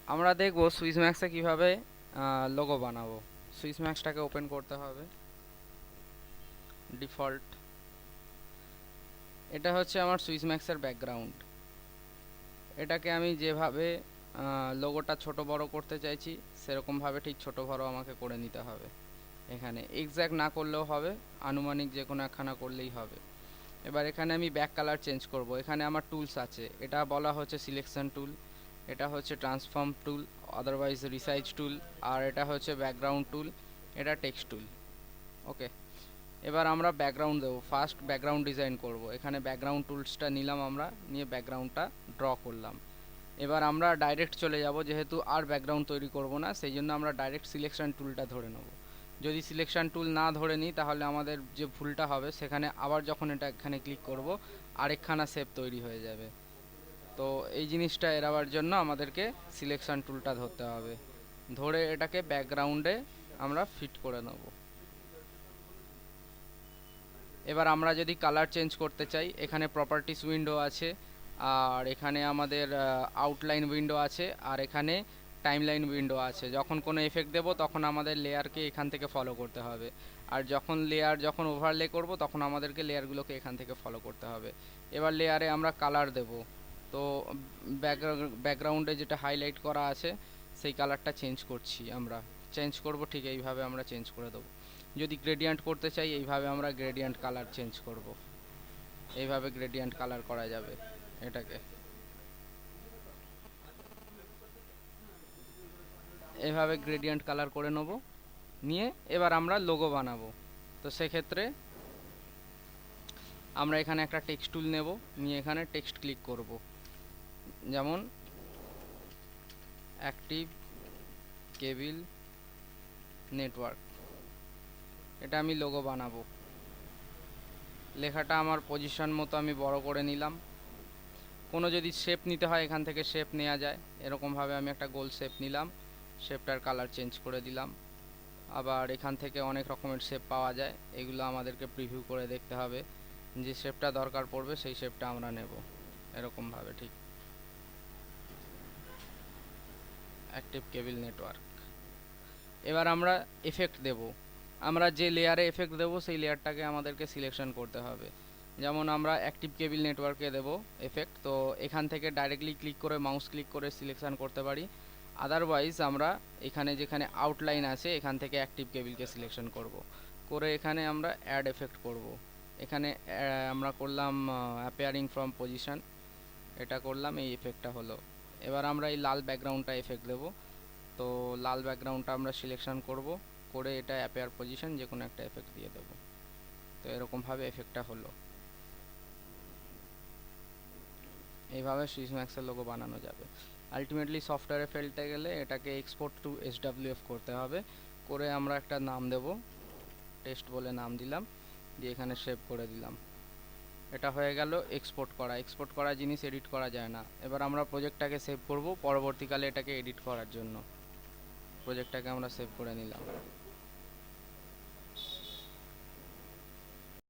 আমরা দেখব সুইস ম্যাক্সে কিভাবে লোগো বানাবো। সুইস ম্যাক্সটাকে ওপেন করতে হবে। ডিফল্ট, এটা হচ্ছে আমার সুইস ম্যাক্সের ব্যাকগ্রাউন্ড। এটাকে আমি যেভাবে লোগোটা ছোট বড় করতে চাইছি সেরকমভাবে ঠিক ছোট বড় আমাকে করে নিতে হবে। এখানে এক্স্যাক্ট না করলেও হবে, আনুমানিক যে কোনো একখানা করলেই হবে। এবার এখানে আমি ব্যাক কালার চেঞ্জ করব। এখানে আমার টুলস আছে, এটা বলা হচ্ছে সিলেকশন টুল, এটা হচ্ছে ট্রান্সফর্ম টুল, আদারওয়াইজ রিসাইজ টুল, আর এটা হচ্ছে ব্যাকগ্রাউন্ড টুল, এটা টেক্সট টুল। ওকে, এবার আমরা ব্যাকগ্রাউন্ড দেবো। ফার্স্ট ব্যাকগ্রাউন্ড ডিজাইন করব। এখানে ব্যাকগ্রাউন্ড টুলসটা নিলাম আমরা, নিয়ে ব্যাকগ্রাউন্ডটা ড্র করলাম। এবার আমরা ডাইরেক্ট চলে যাব, যেহেতু আর ব্যাকগ্রাউন্ড তৈরি করব না সেই জন্য আমরা ডাইরেক্ট সিলেকশন টুলটা ধরে নেব। যদি সিলেকশন টুল না ধরে নিই তাহলে আমাদের যে ভুলটা হবে সেখানে আবার যখন এটা এখানে ক্লিক করব আরেকখানা শেপ তৈরি হয়ে যাবে। তো এই জিনিসটা এড়াবার জন্য আমাদেরকে সিলেকশন টুলটা ধরতে হবে। ধরে এটাকে ব্যাকগ্রাউন্ডে আমরা ফিট করে নেব। এবার আমরা যদি কালার চেঞ্জ করতে চাই, এখানে প্রপার্টিস উইন্ডো আছে, আর এখানে আমাদের আউটলাইন উইন্ডো আছে, আর এখানে টাইমলাইন উইন্ডো আছে। যখন কোনো এফেক্ট দেবো তখন আমাদের লেয়ারকে এখান থেকে ফলো করতে হবে, আর যখন ওভারলে করব তখন আমাদেরকে লেয়ারগুলোকে এখান থেকে ফলো করতে হবে। এবার লেয়ারে আমরা কালার দেব। তো ব্যাকগ্রাউন্ডে যেটা হাইলাইট করা আছে সেই কালারটা চেঞ্জ করছি, আমরা চেঞ্জ করব ঠিক এইভাবে আমরা চেঞ্জ করে দেবো। যদি গ্রেডিয়েন্ট করতে চাই এইভাবে আমরা গ্রেডিয়েন্ট কালার চেঞ্জ করব। এইভাবে গ্রেডিয়েন্ট কালার করা যাবে। এটাকে এইভাবে গ্রেডিয়েন্ট কালার করে নেব, নিয়ে এবার আমরা লোগো বানাবো। তো সেক্ষেত্রে আমরা এখানে একটা টেক্সট টুল নেব, নিয়ে এখানে টেক্সট ক্লিক করব। যেমন অ্যাক্টিভ কেবল নেটওয়ার্ক, এটা আমি লোগো বানাবো। লেখাটা আমার পজিশন মতো আমি বড় করে নিলাম। কোনো যদি শেপ নিতে হয় এখান থেকে শেপ নেওয়া যায়, এরকমভাবে আমি একটা গোল শেপ নিলাম, শেপটার কালার চেঞ্জ করে দিলাম। আবার এখান থেকে অনেক রকমের শেপ পাওয়া যায়, এগুলো আমাদেরকে প্রিভিউ করে দেখতে হবে। যে শেপটা দরকার পড়বে সেই শেপটা আমরা নেব এরকমভাবে। ঠিক অ্যাক্টিভ কেবল নেটওয়ার্ক। এবার আমরা এফেক্ট দেব। আমরা যে লেয়ারে এফেক্ট দেব সেই লেয়ারটাকে আমাদেরকে সিলেকশন করতে হবে। যেমন আমরা অ্যাক্টিভ কেবল নেটওয়ার্কে দেব এফেক্ট, তো এখান থেকে ডাইরেক্টলি ক্লিক করে মাউস ক্লিক করে সিলেকশন করতে পারি। আদারওয়াইজ আমরা এখানে যেখানে আউটলাইন আছে এখান থেকে অ্যাক্টিভ কেবলকে সিলেকশন করব, করে এখানে আমরা অ্যাড এফেক্ট করব। এখানে আমরা করলাম অ্যাপিয়ারিং ফ্রম পজিশন, এটা করলাম, এই এফেক্টটা হলো। এবার আমরা এই লাল ব্যাকগ্রাউন্ডটা এফেক্ট দেব। তো লাল ব্যাকগ্রাউন্ডটা আমরা সিলেকশন করব, করে এটা অ্যাপিয়ার পজিশন যে কোনো একটা এফেক্ট দিয়ে দেব। তো এরকমভাবে এফেক্টটা হলো। এইভাবে সুইস ম্যাক্সের লোগো বানানো যাবে। আলটিমেটলি সফটওয়্যারে ফেলতে গেলে এটাকে এক্সপোর্ট টু এসডাব্লিউএফ করতে হবে। করে আমরা একটা নাম দেব, টেস্ট বলে নাম দিলাম, দিয়ে এখানে সেভ করে দিলাম। এটা হয়ে গেল এক্সপোর্ট করা। এক্সপোর্ট করা জিনিস এডিট করা যায় না। এবার আমরা প্রজেক্টটাকে সেভ করব পরবর্তীকালে এটাকে এডিট করার জন্য। প্রজেক্টটাকে আমরা সেভ করে নিলাম।